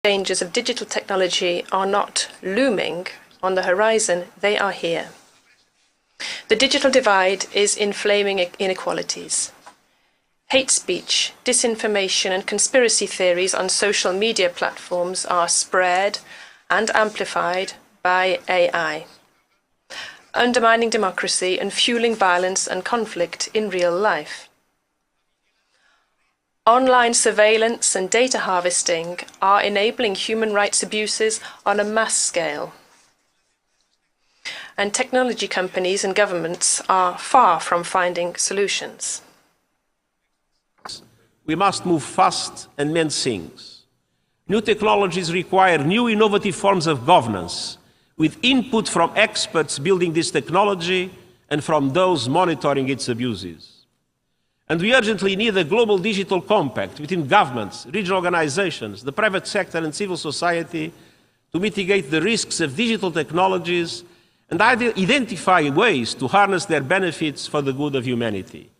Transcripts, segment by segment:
dangers of digital technology are not looming on the horizon, they are here. The digital divide is inflaming inequalities. Hate speech, disinformation, and conspiracy theories on social media platforms are spread and amplified by AI, undermining democracy and fueling violence and conflict in real life. Online surveillance and data harvesting are enabling human rights abuses on a mass scale. And technology companies and governments are far from finding solutions. We must move fast and mend things. New technologies require new innovative forms of governance, with input from experts building this technology and from those monitoring its abuses. And we urgently need a global digital compact between governments, regional organizations, the private sector and civil society to mitigate the risks of digital technologies and identify ways to harness their benefits for the good of humanity.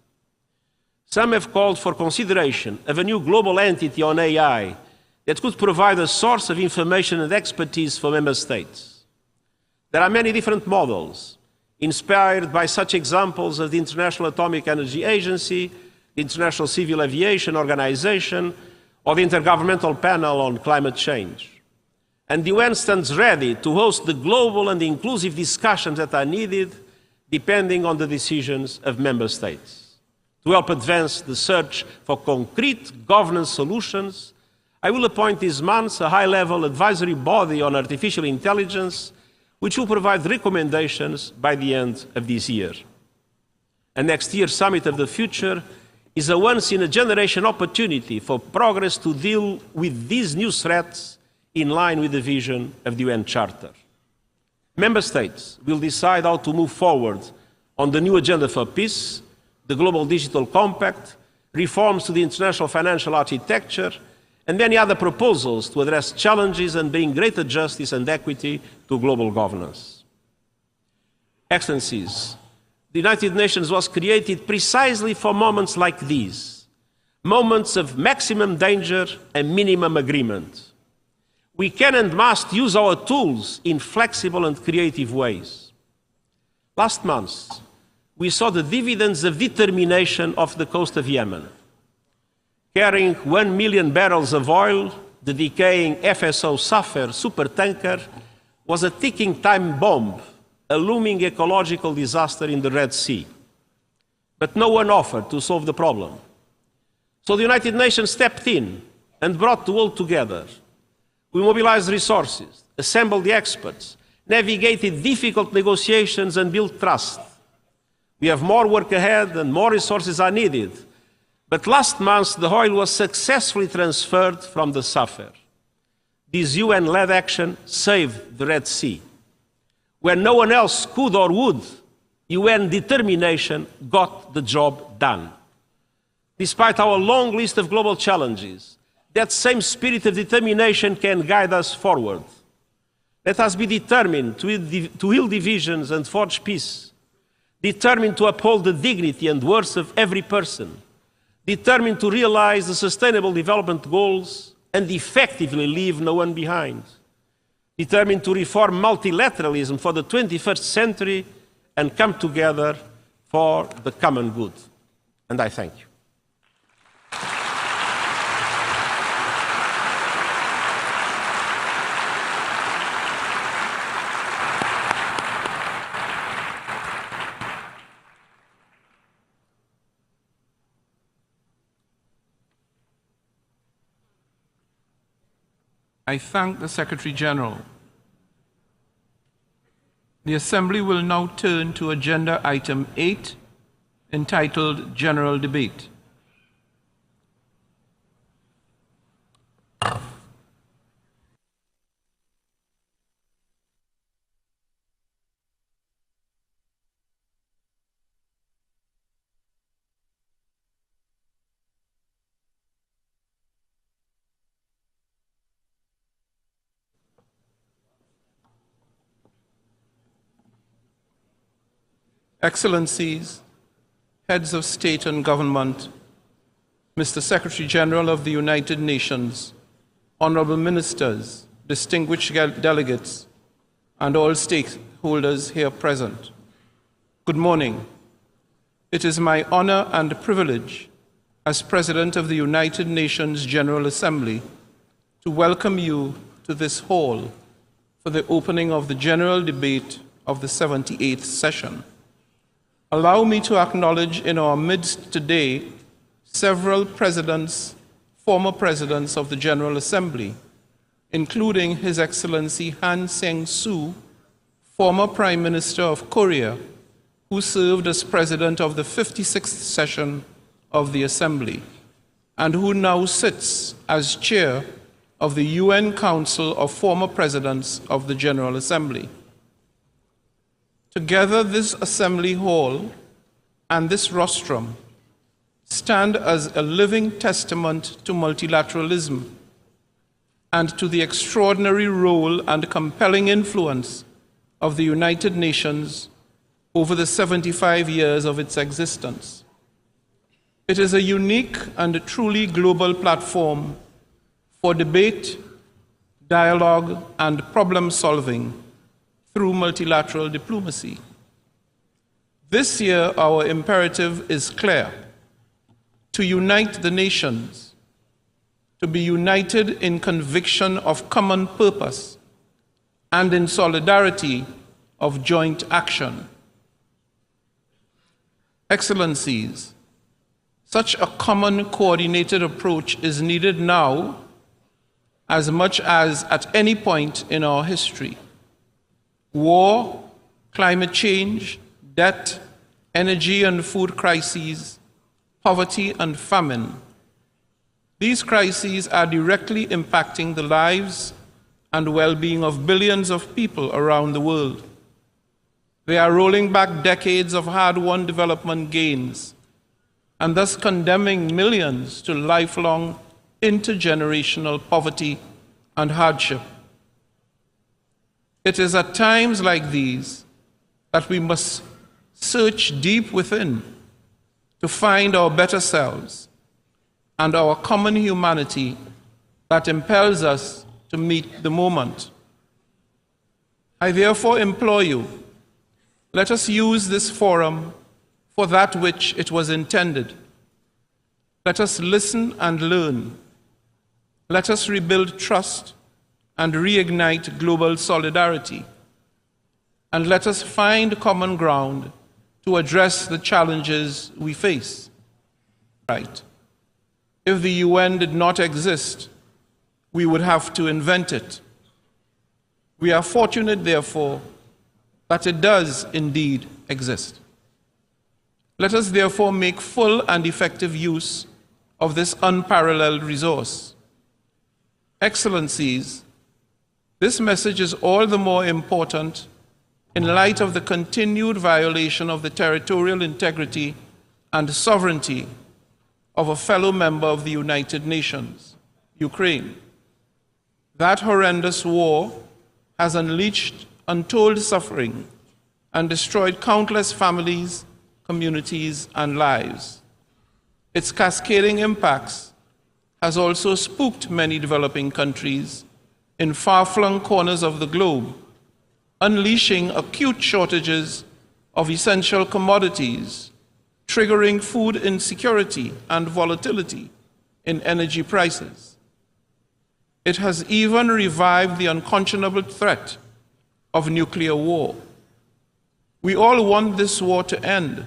Some have called for consideration of a new global entity on AI that could provide a source of information and expertise for member states. There are many different models, inspired by such examples of the International Atomic Energy Agency, the International Civil Aviation Organization, or the Intergovernmental Panel on Climate Change. And the UN stands ready to host the global and inclusive discussions that are needed, depending on the decisions of member states. To help advance the search for concrete governance solutions, I will appoint this month a high-level advisory body on artificial intelligence, which will provide recommendations by the end of this year. And next year's Summit of the Future is a once-in-a-generation opportunity for progress to deal with these new threats in line with the vision of the UN Charter. Member states will decide how to move forward on the new agenda for peace, the Global Digital Compact, reforms to the international financial architecture, and many other proposals to address challenges and bring greater justice and equity to global governance. Excellencies, the United Nations was created precisely for moments like these, moments of maximum danger and minimum agreement. We can and must use our tools in flexible and creative ways. Last month, we saw the dividends of determination off the coast of Yemen. Carrying 1 million barrels of oil, the decaying FSO Safar supertanker was a ticking time bomb, a looming ecological disaster in the Red Sea. But no one offered to solve the problem. So the United Nations stepped in and brought the world together. We mobilized resources, assembled the experts, navigated difficult negotiations and built trust. We have more work ahead and more resources are needed. But last month, the oil was successfully transferred from the Safar. This UN-led action saved the Red Sea. When no one else could or would, UN determination got the job done. Despite our long list of global challenges, that same spirit of determination can guide us forward. Let us be determined to heal divisions and forge peace, determined to uphold the dignity and worth of every person, determined to realize the Sustainable Development Goals and effectively leave no one behind, determined to reform multilateralism for the 21st century and come together for the common good. And I thank you. I thank the Secretary General. The Assembly will now turn to Agenda Item 8, entitled General Debate. Excellencies, Heads of State and Government, Mr. Secretary General of the United Nations, honorable ministers, distinguished delegates, and all stakeholders here present. Good morning. It is my honor and privilege as President of the United Nations General Assembly to welcome you to this hall for the opening of the general debate of the 78th session. Allow me to acknowledge in our midst today several presidents, former presidents of the General Assembly, including His Excellency Han Sang-soo, former Prime Minister of Korea, who served as President of the 56th session of the Assembly, and who now sits as Chair of the UN Council of Former Presidents of the General Assembly. Together, this Assembly Hall and this rostrum stand as a living testament to multilateralism and to the extraordinary role and compelling influence of the United Nations over the 75 years of its existence. It is a unique and truly global platform for debate, dialogue, and problem solving through multilateral diplomacy. This year, our imperative is clear: to unite the nations, to be united in conviction of common purpose and in solidarity of joint action. Excellencies, such a common coordinated approach is needed now as much as at any point in our history. War, climate change, debt, energy and food crises, poverty and famine. These crises are directly impacting the lives and well-being of billions of people around the world. They are rolling back decades of hard-won development gains and thus condemning millions to lifelong intergenerational poverty and hardship. It is at times like these that we must search deep within to find our better selves and our common humanity that impels us to meet the moment. I therefore implore you, let us use this forum for that which it was intended. Let us listen and learn. Let us rebuild trust and reignite global solidarity. And let us find common ground to address the challenges we face. Right. If the UN did not exist, we would have to invent it. We are fortunate, therefore, that it does indeed exist. Let us therefore make full and effective use of this unparalleled resource. Excellencies, this message is all the more important in light of the continued violation of the territorial integrity and sovereignty of a fellow member of the United Nations, Ukraine. That horrendous war has unleashed untold suffering and destroyed countless families, communities, and lives. Its cascading impacts has also spooked many developing countries in far-flung corners of the globe, unleashing acute shortages of essential commodities, triggering food insecurity and volatility in energy prices. It has even revived the unconscionable threat of nuclear war. We all want this war to end.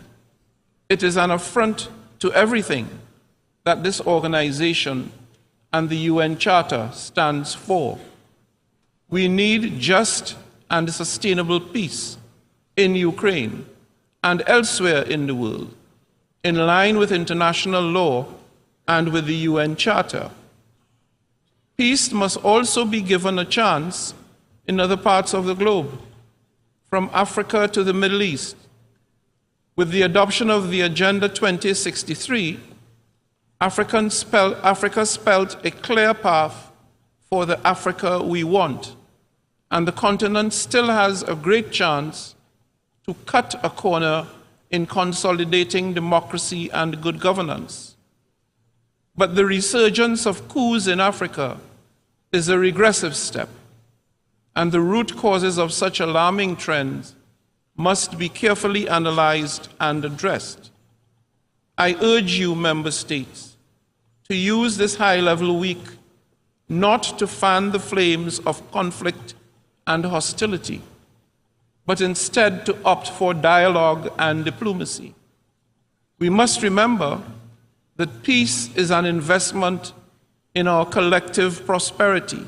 It is an affront to everything that this organization and the UN Charter stands for. We need just and sustainable peace in Ukraine and elsewhere in the world, in line with international law and with the UN Charter. Peace must also be given a chance in other parts of the globe, from Africa to the Middle East. With the adoption of the Agenda 2063, Africa spelled a clear path for the Africa we want, and the continent still has a great chance to cut a corner in consolidating democracy and good governance. But the resurgence of coups in Africa is a regressive step, and the root causes of such alarming trends must be carefully analyzed and addressed. I urge you, member states, to use this high-level week not to fan the flames of conflict and hostility, but instead to opt for dialogue and diplomacy. We must remember that peace is an investment in our collective prosperity.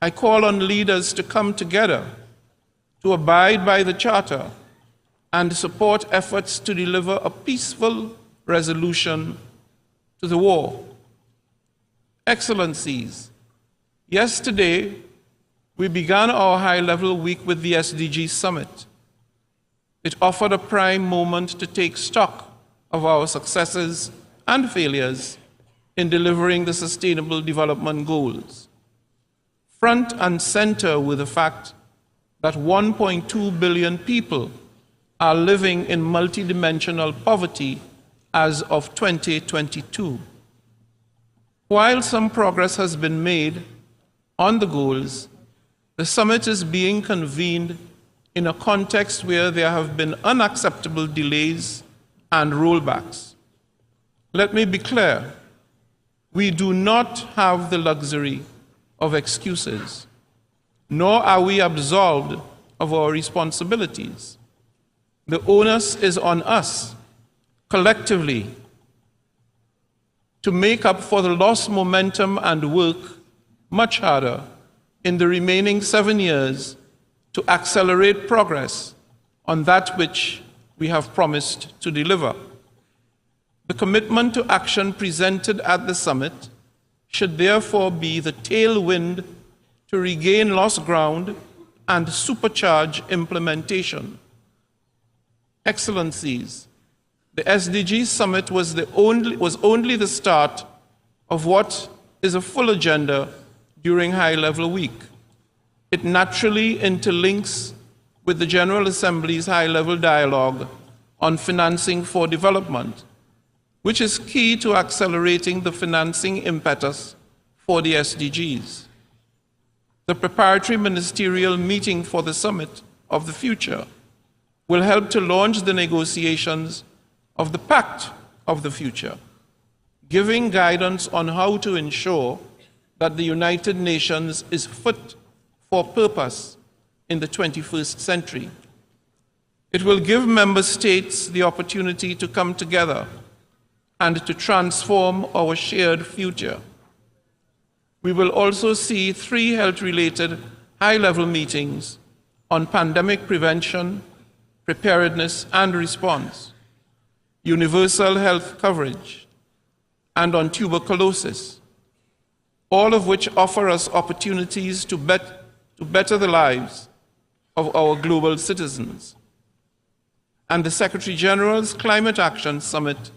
I call on leaders to come together, to abide by the Charter, and support efforts to deliver a peaceful resolution to the war. Excellencies, yesterday we began our high-level week with the SDG Summit. It offered a prime moment to take stock of our successes and failures in delivering the Sustainable Development Goals. Front and center with the fact that 1.2 billion people are living in multidimensional poverty as of 2022. While some progress has been made on the goals, the summit is being convened in a context where there have been unacceptable delays and rollbacks. Let me be clear, we do not have the luxury of excuses, nor are we absolved of our responsibilities. The onus is on us, collectively, to make up for the lost momentum and work much harder in the remaining 7 years to accelerate progress on that which we have promised to deliver. The commitment to action presented at the summit should therefore be the tailwind to regain lost ground and supercharge implementation. Excellencies, the SDG Summit was only the start of what is a full agenda during High-Level Week. It naturally interlinks with the General Assembly's high-level dialogue on financing for development, which is key to accelerating the financing impetus for the SDGs. The preparatory ministerial meeting for the Summit of the Future will help to launch the negotiations of the Pact of the Future, giving guidance on how to ensure that the United Nations is fit for purpose in the 21st century. It will give member states the opportunity to come together and to transform our shared future. We will also see 3 health-related high-level meetings on pandemic prevention, preparedness and response, universal health coverage, and on tuberculosis, all of which offer us opportunities to better the lives of our global citizens. And the Secretary General's Climate Action Summit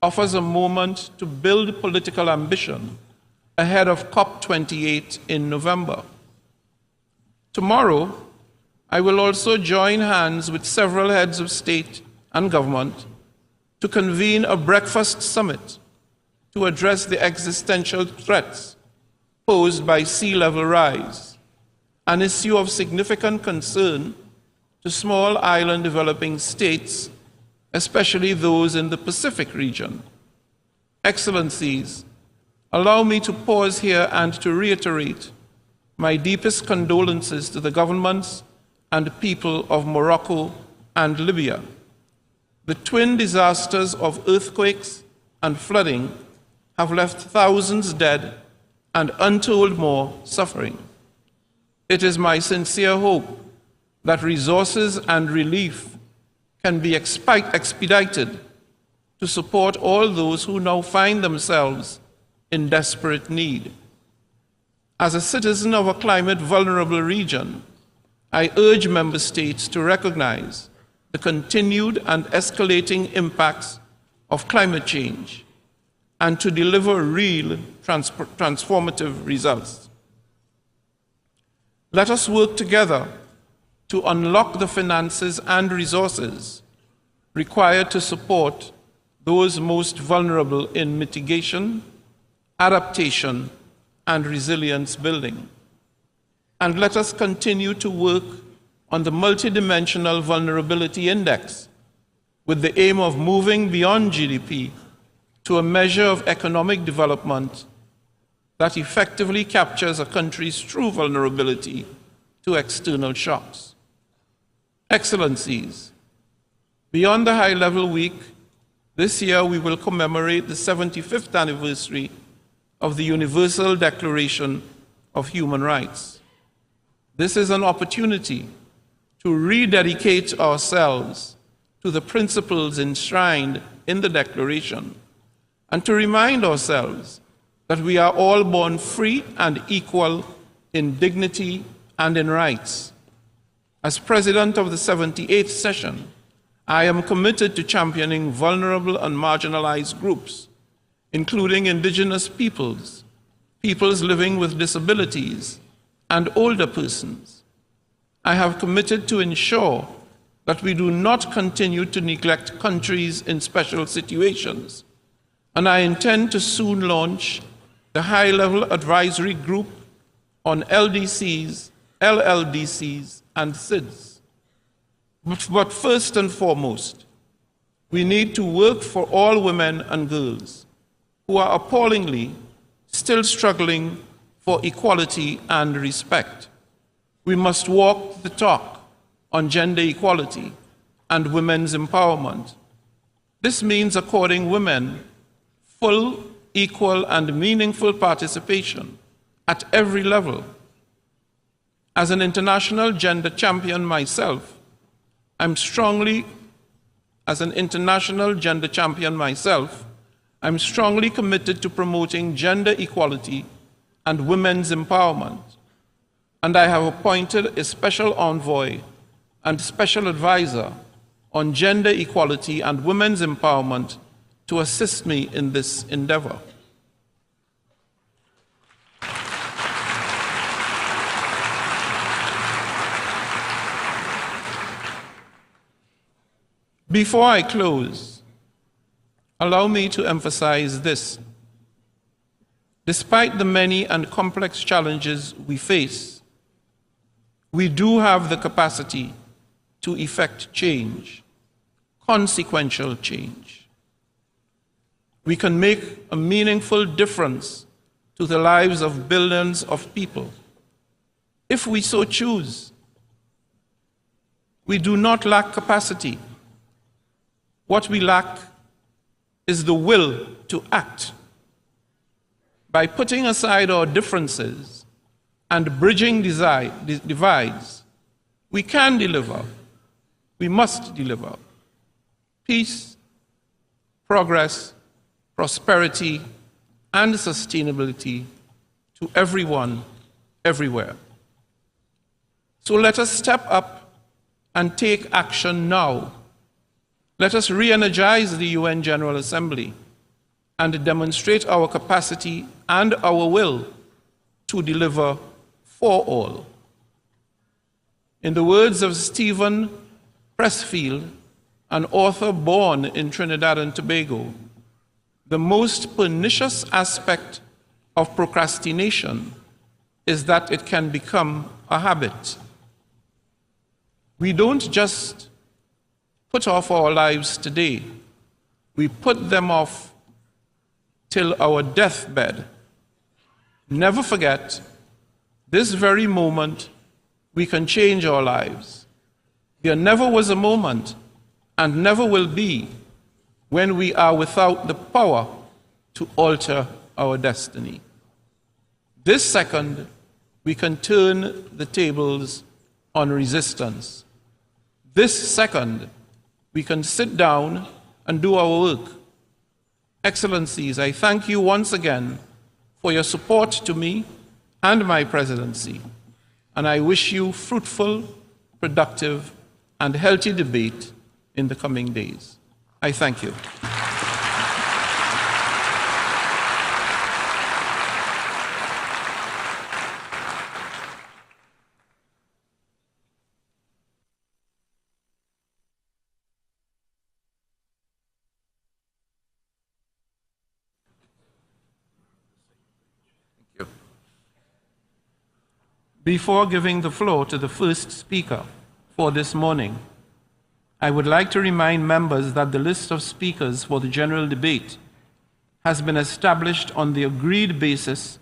offers a moment to build political ambition ahead of COP28 in November. Tomorrow, I will also join hands with several heads of state and government to convene a breakfast summit to address the existential threats posed by sea level rise, an issue of significant concern to small island developing states, especially those in the Pacific region. Excellencies, allow me to pause here and to reiterate my deepest condolences to the governments and people of Morocco and Libya. The twin disasters of earthquakes and flooding have left thousands dead and untold more suffering. It is my sincere hope that resources and relief can be expedited to support all those who now find themselves in desperate need. As a citizen of a climate-vulnerable region, I urge member states to recognize the continued and escalating impacts of climate change and to deliver real transformative results. Let us work together to unlock the finances and resources required to support those most vulnerable in mitigation, adaptation, and resilience building. And let us continue to work on the multidimensional vulnerability index with the aim of moving beyond GDP to a measure of economic development that effectively captures a country's true vulnerability to external shocks. Excellencies, beyond the High-Level Week, this year we will commemorate the 75th anniversary of the Universal Declaration of Human Rights. This is an opportunity to rededicate ourselves to the principles enshrined in the Declaration and to remind ourselves that we are all born free and equal in dignity and in rights. As President of the 78th session, I am committed to championing vulnerable and marginalized groups, including indigenous peoples, peoples living with disabilities, and older persons. I have committed to ensure that we do not continue to neglect countries in special situations, and I intend to soon launch the High-Level Advisory Group on LDCs, LLDCs, and SIDS. But first and foremost, we need to work for all women and girls who are appallingly still struggling for equality and respect. We must walk the talk on gender equality and women's empowerment. This means according women full, equal, and meaningful participation at every level. As an international gender champion myself, I'm strongly committed to promoting gender equality and women's empowerment, and I have appointed a special envoy and special advisor on gender equality and women's empowerment to assist me in this endeavor. Before I close, allow me to emphasize this. Despite the many and complex challenges we face, we do have the capacity to effect change, consequential change. We can make a meaningful difference to the lives of billions of people, if we so choose. We do not lack capacity. What we lack is the will to act. By putting aside our differences and bridging divides, we can deliver, we must deliver peace, progress, prosperity, and sustainability to everyone, everywhere. So let us step up and take action now. Let us re-energize the UN General Assembly and demonstrate our capacity and our will to deliver for all. In the words of Stephen Pressfield, an author born in Trinidad and Tobago, the most pernicious aspect of procrastination is that it can become a habit. We don't just put off our lives today, we put them off till our deathbed. Never forget, this very moment we can change our lives. There never was a moment, and never will be, when we are without the power to alter our destiny. This second, we can turn the tables on resistance. This second, we can sit down and do our work. Excellencies, I thank you once again for your support to me and my presidency, and I wish you fruitful, productive, and healthy debate in the coming days. I thank you. Before giving the floor to the first speaker for this morning, I would like to remind members that the list of speakers for the general debate has been established on the agreed basis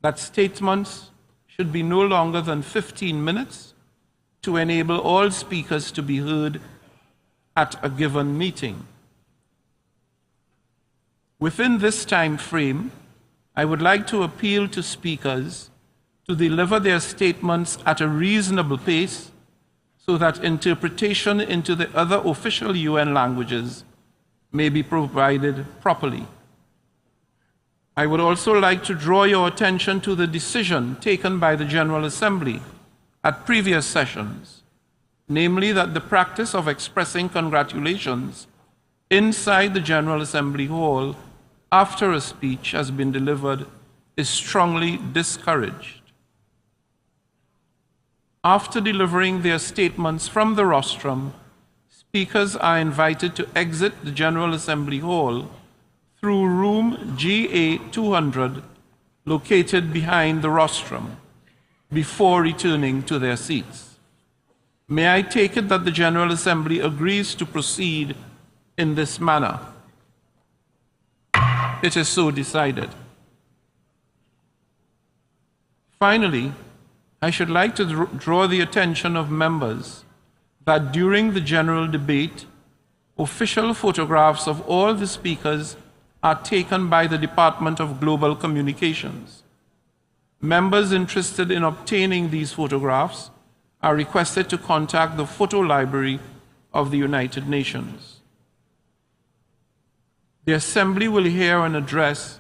that statements should be no longer than 15 minutes to enable all speakers to be heard at a given meeting. Within this time frame, I would like to appeal to speakers to deliver their statements at a reasonable pace so that interpretation into the other official UN languages may be provided properly. I would also like to draw your attention to the decision taken by the General Assembly at previous sessions, namely that the practice of expressing congratulations inside the General Assembly Hall after a speech has been delivered is strongly discouraged. After delivering their statements from the rostrum, speakers are invited to exit the General Assembly Hall through room GA 200, located behind the rostrum, before returning to their seats. May I take it that the General Assembly agrees to proceed in this manner? It is so decided. Finally, I should like to draw the attention of members that during the general debate, official photographs of all the speakers are taken by the Department of Global Communications. Members interested in obtaining these photographs are requested to contact the Photo Library of the United Nations. The Assembly will hear an address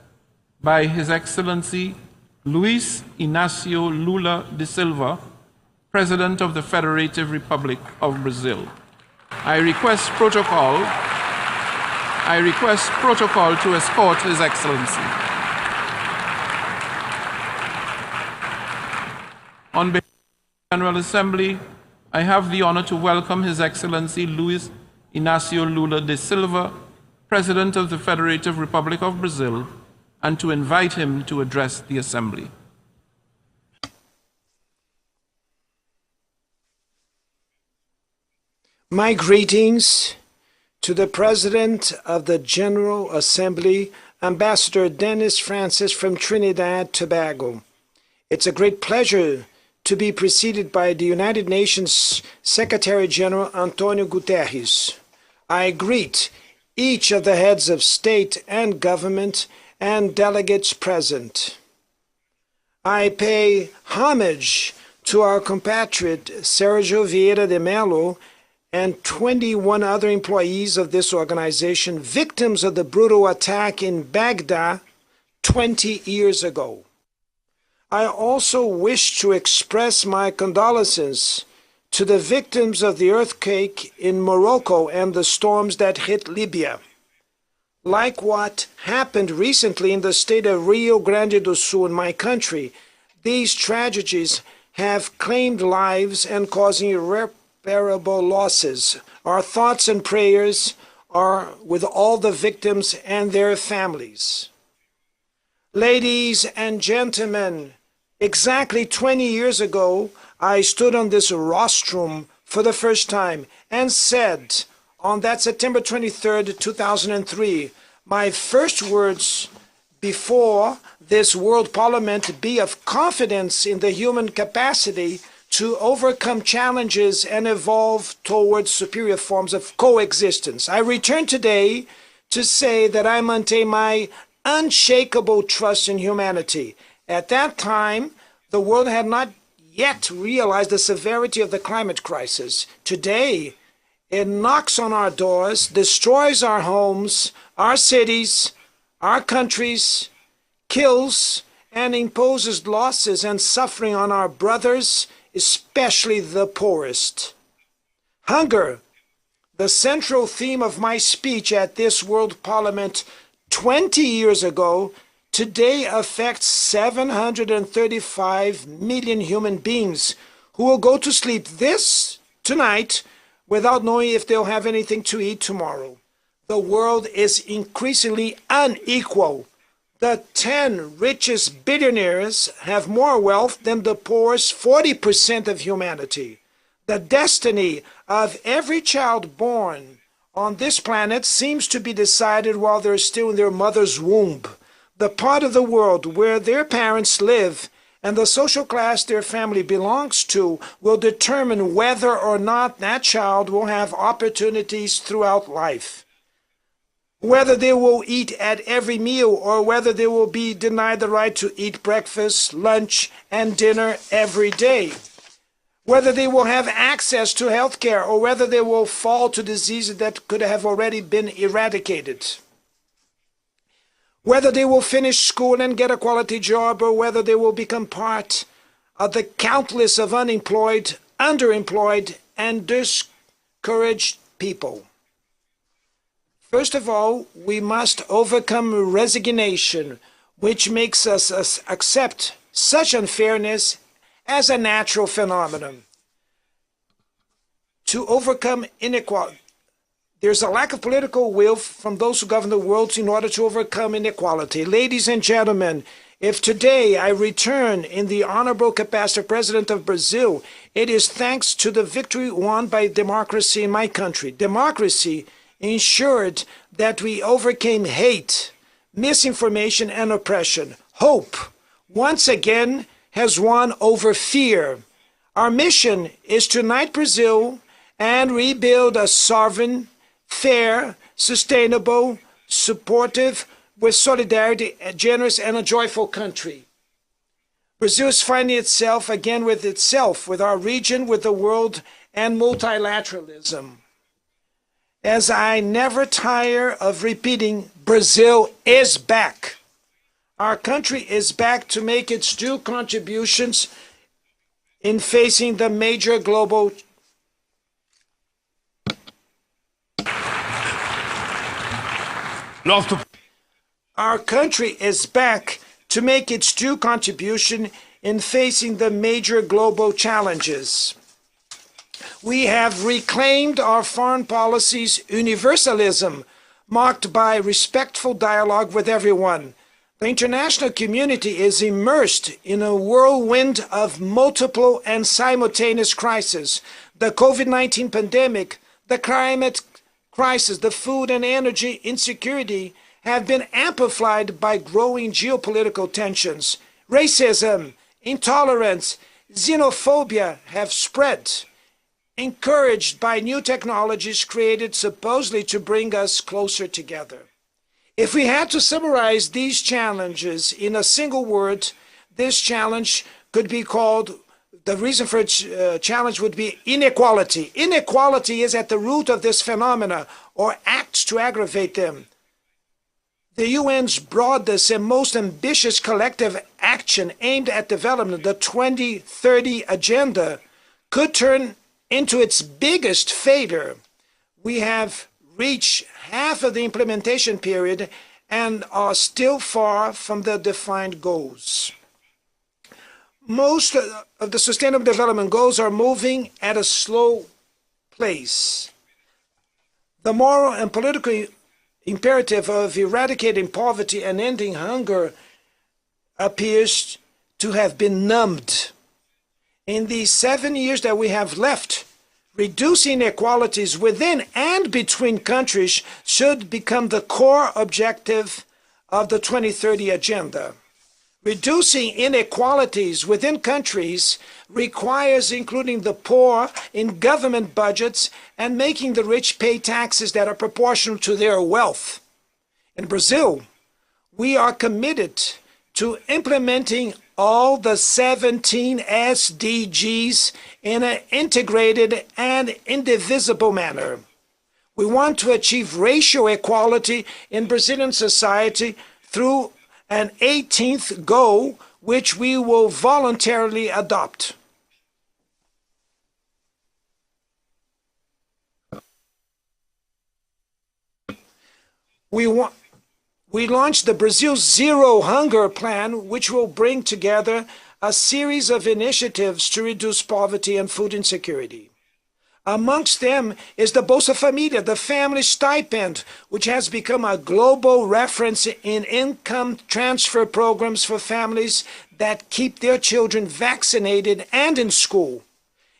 by His Excellency Luis Inácio Lula da Silva, President of the Federative Republic of Brazil. I request protocol to escort His Excellency. On behalf of the General Assembly, I have the honor to welcome His Excellency Luis Inácio Lula da Silva, President of the Federative Republic of Brazil, and to invite him to address the Assembly. My greetings to the President of the General Assembly, Ambassador Dennis Francis from Trinidad, Tobago. It's a great pleasure to be preceded by the United Nations Secretary General Antonio Guterres. I greet each of the heads of state and government and delegates present. I pay homage to our compatriot Sergio Vieira de Mello and 21 other employees of this organization, victims of the brutal attack in Baghdad 20 years ago. I also wish to express my condolences to the victims of the earthquake in Morocco and the storms that hit Libya. Like what happened recently in the state of Rio Grande do Sul in my country, these tragedies have claimed lives and causing irreparable losses. Our thoughts and prayers are with all the victims and their families. Ladies and gentlemen, exactly 20 years ago, I stood on this rostrum for the first time and said, on that September 23rd, 2003, my first words before this World Parliament be of confidence in the human capacity to overcome challenges and evolve towards superior forms of coexistence. I return today to say that I maintain my unshakable trust in humanity. At that time, the world had not yet realized the severity of the climate crisis. Today, it knocks on our doors, destroys our homes, our cities, our countries, kills and imposes losses and suffering on our brothers, especially the poorest. Hunger, the central theme of my speech at this World Parliament 20 years ago, today affects 735 million human beings who will go to sleep tonight without knowing if they'll have anything to eat tomorrow. The world is increasingly unequal. The 10 richest billionaires have more wealth than the poorest 40% of humanity. The destiny of every child born on this planet seems to be decided while they're still in their mother's womb. The part of the world where their parents live and the social class their family belongs to will determine whether or not that child will have opportunities throughout life. Whether they will eat at every meal or whether they will be denied the right to eat breakfast, lunch, and dinner every day. Whether they will have access to health care or whether they will fall to diseases that could have already been eradicated. Whether they will finish school and get a quality job or whether they will become part of the countless of unemployed, underemployed, and discouraged people. First of all, we must overcome resignation, which makes us accept such unfairness as a natural phenomenon. To overcome inequality, there's a lack of political will from those who govern the world in order to overcome inequality. Ladies and gentlemen, if today I return in the honorable capacity of President of Brazil, it is thanks to the victory won by democracy in my country. Democracy ensured that we overcame hate, misinformation, and oppression. Hope, once again, has won over fear. Our mission is to unite Brazil and rebuild a sovereign, fair, sustainable, supportive, with solidarity, a generous and a joyful country. Brazil is finding itself again with our region, with the world, and multilateralism. As I never tire of repeating, Brazil is back. Our country is back to make its due contributions in facing the major global Our country is back to make its due contribution in facing the major global challenges. We have reclaimed our foreign policy's universalism, marked by respectful dialogue with everyone. The international community is immersed in a whirlwind of multiple and simultaneous crises. The COVID-19 pandemic, the climate crisis, the food and energy insecurity have been amplified by growing geopolitical tensions. Racism, intolerance, xenophobia have spread, encouraged by new technologies created supposedly to bring us closer together. If we had to summarize these challenges in a single word, this challenge could be called, the reason for its challenge would be inequality. Inequality is at the root of this phenomena, or acts to aggravate them. The UN's broadest and most ambitious collective action aimed at development, the 2030 Agenda, could turn into its biggest failure. We have reached half of the implementation period and are still far from the defined goals. Most of the Sustainable Development Goals are moving at a slow pace. The moral and political imperative of eradicating poverty and ending hunger appears to have been numbed. In the 7 years that we have left, reducing inequalities within and between countries should become the core objective of the 2030 Agenda. Reducing inequalities within countries requires including the poor in government budgets and making the rich pay taxes that are proportional to their wealth. In Brazil, we are committed to implementing all the 17 SDGs in an integrated and indivisible manner. We want to achieve racial equality in Brazilian society through an 18th goal, which we will voluntarily adopt. We launched the Brazil Zero Hunger Plan, which will bring together a series of initiatives to reduce poverty and food insecurity. Amongst them is the Bolsa Familia, the family stipend, which has become a global reference in income transfer programs for families that keep their children vaccinated and in school.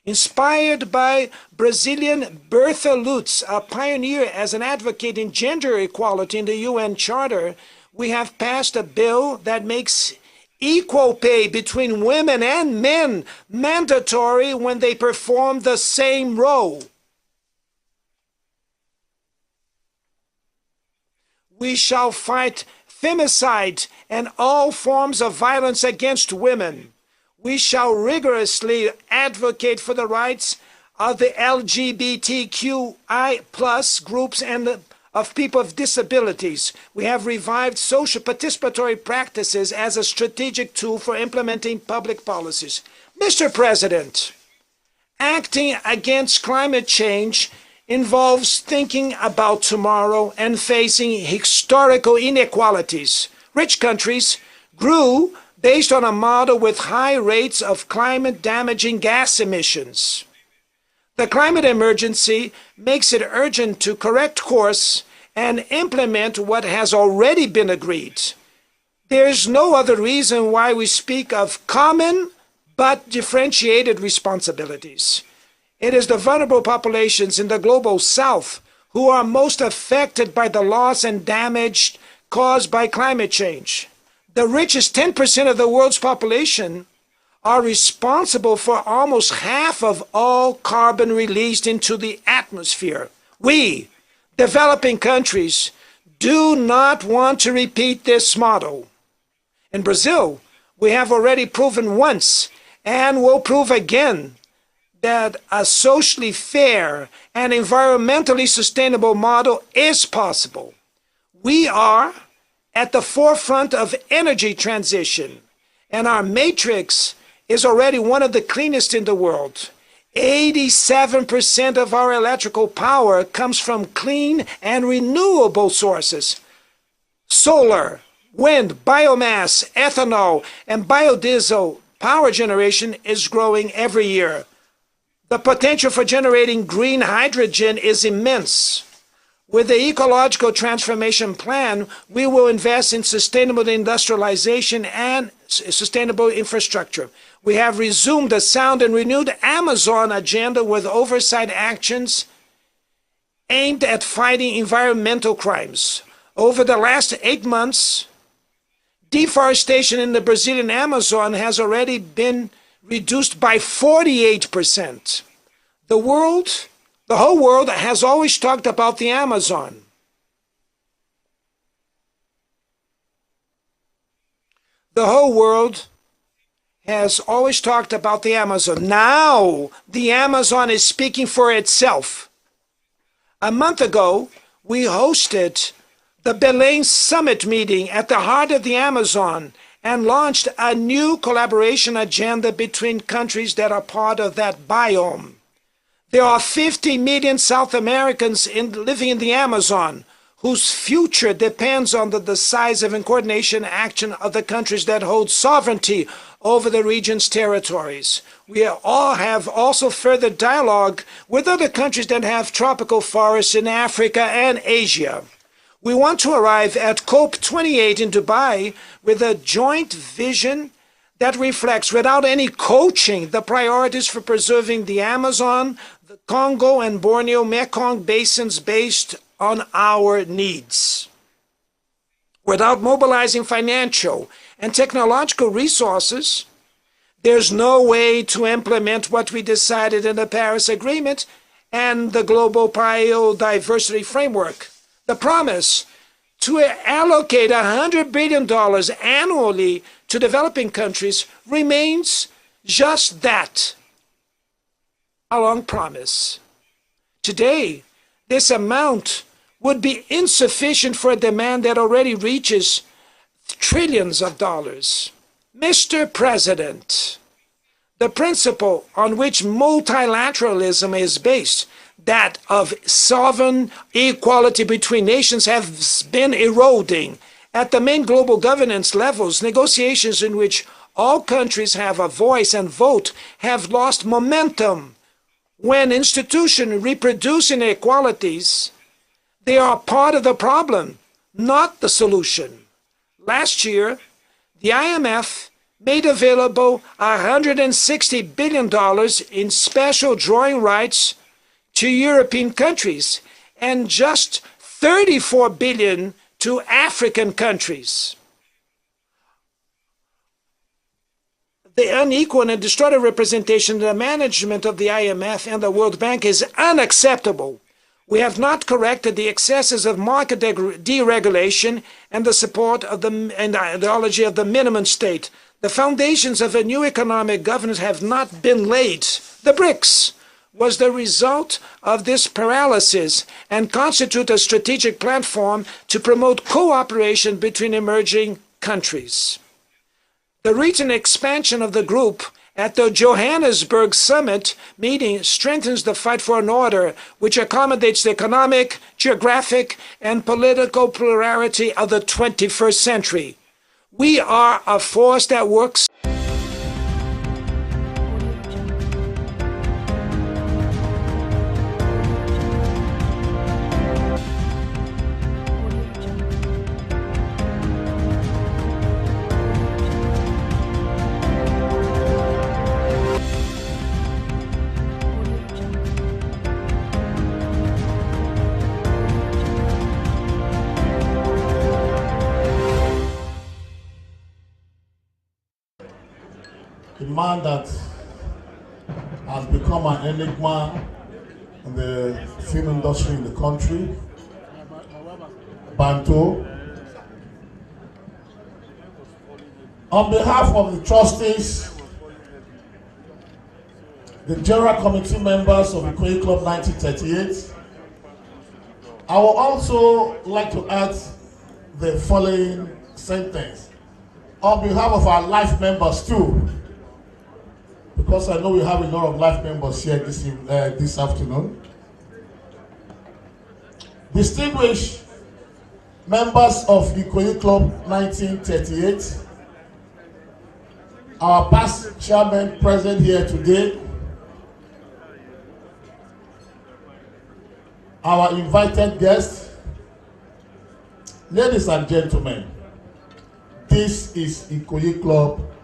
Inspired by Brazilian Bertha Lutz, a pioneer as an advocate in gender equality in the UN Charter, we have passed a bill that makes equal pay between women and men mandatory when they perform the same role. We shall fight femicide and all forms of violence against women. We shall rigorously advocate for the rights of the LGBTQI+ groups and of people with disabilities. We have revived social participatory practices as a strategic tool for implementing public policies. Mr. President, acting against climate change involves thinking about tomorrow and facing historical inequalities. Rich countries grew based on a model with high rates of climate-damaging gas emissions. The climate emergency makes it urgent to correct course and implement what has already been agreed. There is no other reason why we speak of common but differentiated responsibilities. It is the vulnerable populations in the global south who are most affected by the loss and damage caused by climate change. The richest 10% of the world's population are responsible for almost half of all carbon released into the atmosphere. We, developing countries, do not want to repeat this model. In Brazil, we have already proven once and will prove again that a socially fair and environmentally sustainable model is possible. We are at the forefront of energy transition, and our matrix is already one of the cleanest in the world. 87% of our electrical power comes from clean and renewable sources. Solar, wind, biomass, ethanol, and biodiesel power generation is growing every year. The potential for generating green hydrogen is immense. With the Ecological Transformation Plan, we will invest in sustainable industrialization and sustainable infrastructure. We have resumed a sound and renewed Amazon agenda with oversight actions aimed at fighting environmental crimes. Over the last 8 months, deforestation in the Brazilian Amazon has already been reduced by 48%. The whole world has always talked about the Amazon. The whole world has always talked about the Amazon. Now, the Amazon is speaking for itself. A month ago, we hosted the Belém Summit meeting at the heart of the Amazon and launched a new collaboration agenda between countries that are part of that biome. There are 50 million South Americans living in the Amazon whose future depends on the decisive and coordination action of the countries that hold sovereignty over the region's territories. We all have also further dialogue with other countries that have tropical forests in Africa and Asia. We want to arrive at COP28 in Dubai with a joint vision that reflects, without any coaching, the priorities for preserving the Amazon, the Congo and Borneo Mekong basins based on our needs. Without mobilizing financial and technological resources, there's no way to implement what we decided in the Paris Agreement and the Global Biodiversity Framework. The promise to allocate $100 billion annually to developing countries remains just that, a long promise. Today, this amount would be insufficient for a demand that already reaches trillions of dollars. Mr. President, the principle on which multilateralism is based, that of sovereign equality between nations, has been eroding. At the main global governance levels, negotiations in which all countries have a voice and vote have lost momentum. When institutions reproduce inequalities, they are part of the problem, not the solution. Last year, the IMF made available $160 billion in special drawing rights to European countries and just $34 billion to African countries. The unequal and distorted representation of the management of the IMF and the World Bank is unacceptable. We have not corrected the excesses of market deregulation and the support of the ideology of the minimum state. The foundations of a new economic governance have not been laid. The BRICS was the result of this paralysis and constitute a strategic platform to promote cooperation between emerging countries. The recent expansion of the group at the Johannesburg Summit meeting strengthens the fight for an order which accommodates the economic, geographic, and political plurality of the 21st century. We are a force that works. A man that has become an enigma in the film industry in the country, Banto. On behalf of the trustees, the General Committee members of the Ikoyi Club 1938, I would also like to add the following sentence on behalf of our life members too, because I know we have a lot of life members here this afternoon. Distinguished members of the Ikoyi Club 1938, our past chairman present here today, our invited guests, ladies and gentlemen, this is Ikoyi Club